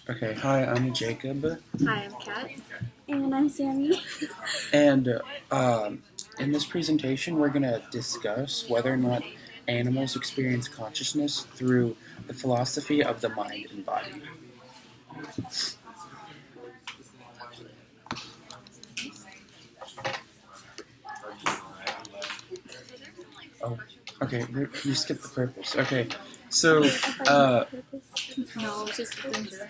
Okay, hi, I'm Jacob, Hi, I'm Kat. And I'm Sammy. and in this presentation, we're going to discuss whether or not animals experience consciousness through the philosophy of the mind and body. Oh, okay, you skipped the purpose. Okay, so No, just the introduction.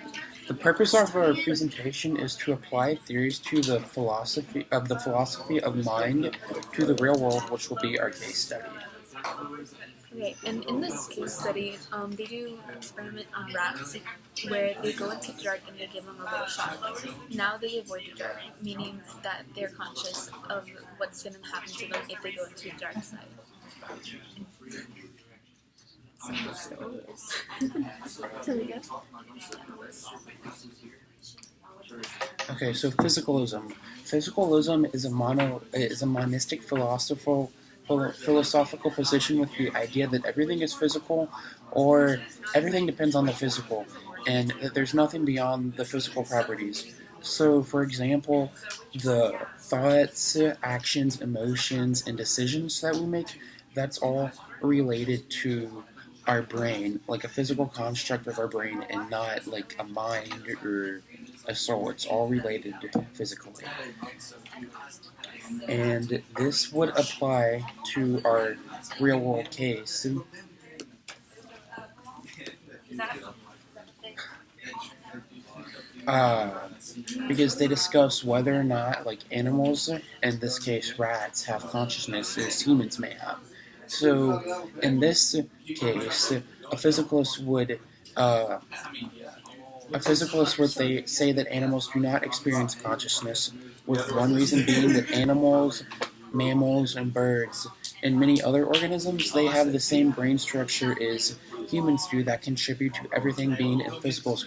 the purpose of our presentation is to apply theories to the philosophy of mind to the real world, which will be our case study. Okay, and in this case study, they do experiment on rats where they go into the dark and they give them a little shock. Now they avoid the dark, meaning that they're conscious of what's going to happen to them if they go into the dark side. So we go. Okay, so physicalism. Physicalism is a monistic philosophical position with the idea that everything is physical, or everything depends on the physical, and that there's nothing beyond the physical properties. So, for example, the thoughts, actions, emotions, and decisions that we make, that's all related to our brain, like a physical construct of our brain, and not like a mind or a soul. It's all related physically. And this would apply to our real world case. Uh, because they discuss whether or not, like, animals, in this case rats, have consciousness as humans may have. So, in this case, a physicalist would they say that animals do not experience consciousness, with one reason being that animals, mammals, and birds, and many other organisms, they have the same brain structure as humans do that contribute to everything being in physical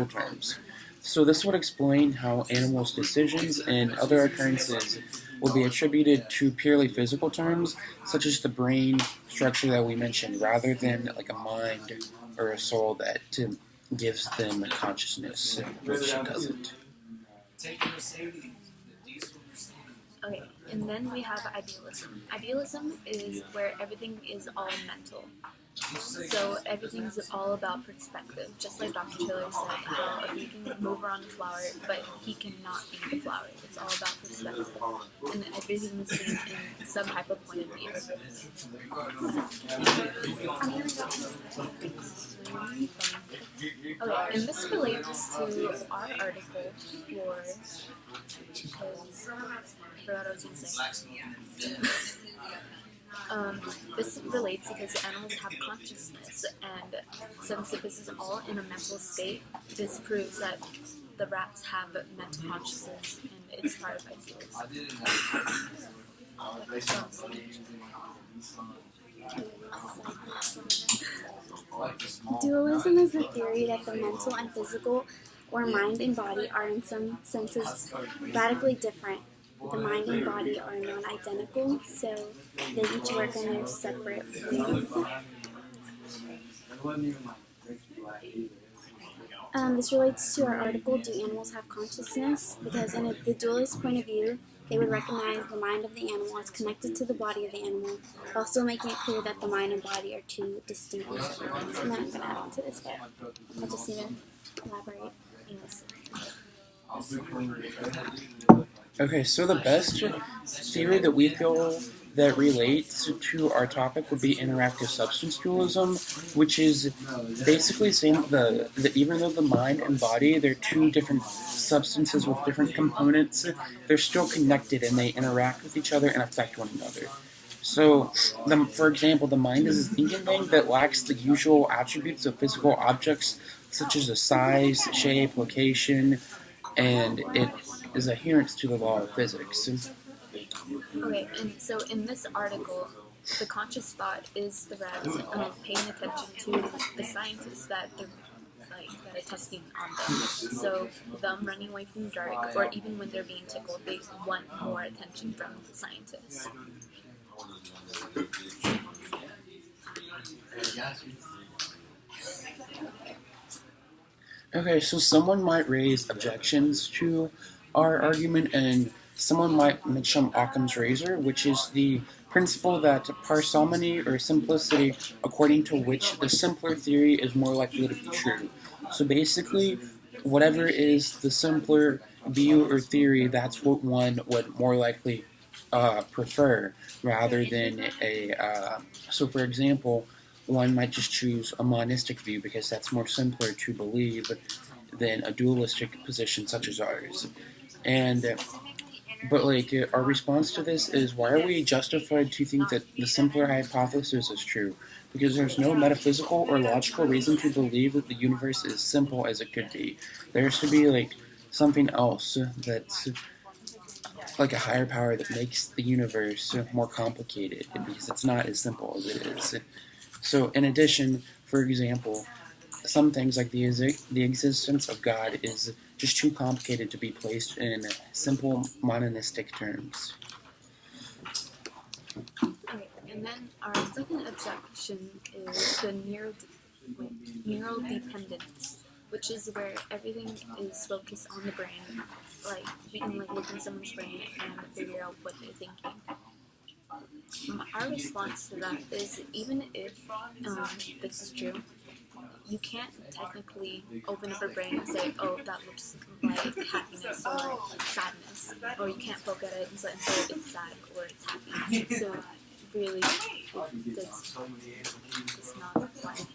terms. So this would explain how animals' decisions and other occurrences will be attributed to purely physical terms, such as the brain structure that we mentioned, rather than like a mind or a soul that gives them a consciousness, which it doesn't. Okay, and then we have idealism. Idealism is where everything is all mental. So everything's all about perspective. Just like Dr. Taylor said, how you can move around the flower, but he cannot be the flower. It's all about perspective. And everything is seen in some type of point of view. Okay, and this relates to our article for, because I forgot what I was going to say. This relates because animals have consciousness, and since this is all in a mental state, this proves that the rats have mental consciousness, and it's part of Dualism is the theory that the mental and physical, or mind and body, are in some senses radically different. The mind and body are non-identical, so they each work in their separate ways. This relates to our article, Do Animals Have Consciousness? Because in the dualist point of view, they would recognize the mind of the animal as connected to the body of the animal, while still making it clear that the mind and body are two distinct and separate things. And then I'm going to add on to this, but I just need to elaborate. Yes. Okay, so the best theory that we feel that relates to our topic would be interactive substance dualism, which is basically saying that even though the mind and body, they're two different substances with different components, they're still connected and they interact with each other and affect one another. So, for example, the mind is a thinking thing that lacks the usual attributes of physical objects, such as the size, shape, location, and it is adherence to the law of physics. Okay, and so in this article, the conscious thought is the rats paying attention to the scientists that are testing on them. So them running away from the dark, or even when they're being tickled, they want more attention from the scientists. Okay, so someone might raise objections to our argument, and someone might mention Occam's razor, which is the principle that parsimony or simplicity, according to which the simpler theory is more likely to be true. So basically, whatever is the simpler view or theory, that's what one would more likely prefer, rather than a. So, for example, one might just choose a monistic view because that's more simpler to believe than a dualistic position such as ours. And but our response to this is, why are we justified to think that the simpler hypothesis is true? Because there's no metaphysical or logical reason to believe that the universe is simple as it could be. There has to be something else that's like a higher power that makes the universe more complicated, because it's not as simple as it is. So, in addition, for example, some things like the existence of God is just too complicated to be placed in simple monistic terms. Okay, and then our second objection is the neural dependence, which is where everything is focused on the brain. Like we can look in someone's brain and figure out what they're thinking. Our response to that is, even if this is true, you can't technically open up a brain and say, oh, that looks like happiness or sadness, or you can't poke at it and say it's sad or it's happy. So really, it's not like.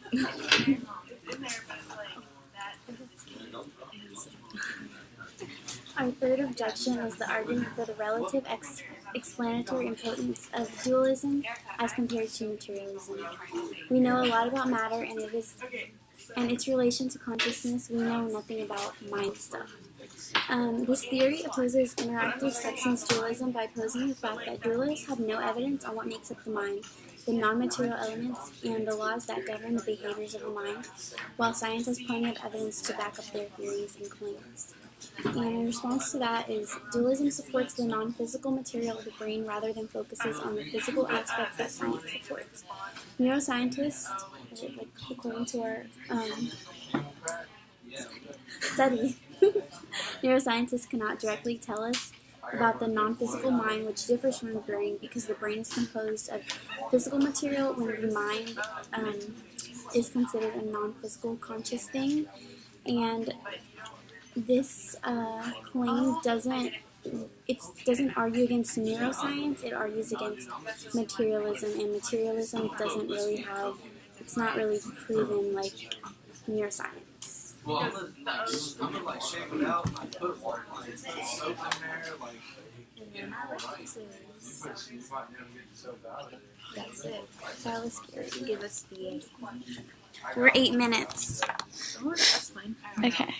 Our third objection is the argument for the relative explanatory importance of dualism as compared to materialism. We know a lot about matter and its relation to consciousness. We know nothing about mind stuff. This theory opposes interactive substance dualism by posing the fact that dualists have no evidence on what makes up the mind, the non-material elements, and the laws that govern the behaviors of the mind, while science has plenty of evidence to back up their theories and claims. And in response to that is, dualism supports the non-physical material of the brain rather than focuses on the physical aspects that science supports. Neuroscientists, according to our study, neuroscientists cannot directly tell us about the non-physical mind, which differs from the brain because the brain is composed of physical material when the mind is considered a non-physical conscious thing. And this claim doesn't argue against neuroscience, it argues against materialism, and materialism doesn't really have, it's not really proven like neuroscience. And then that's it. That was scary. Give us the 8. We're 8 minutes. Oh, that's fine. Okay.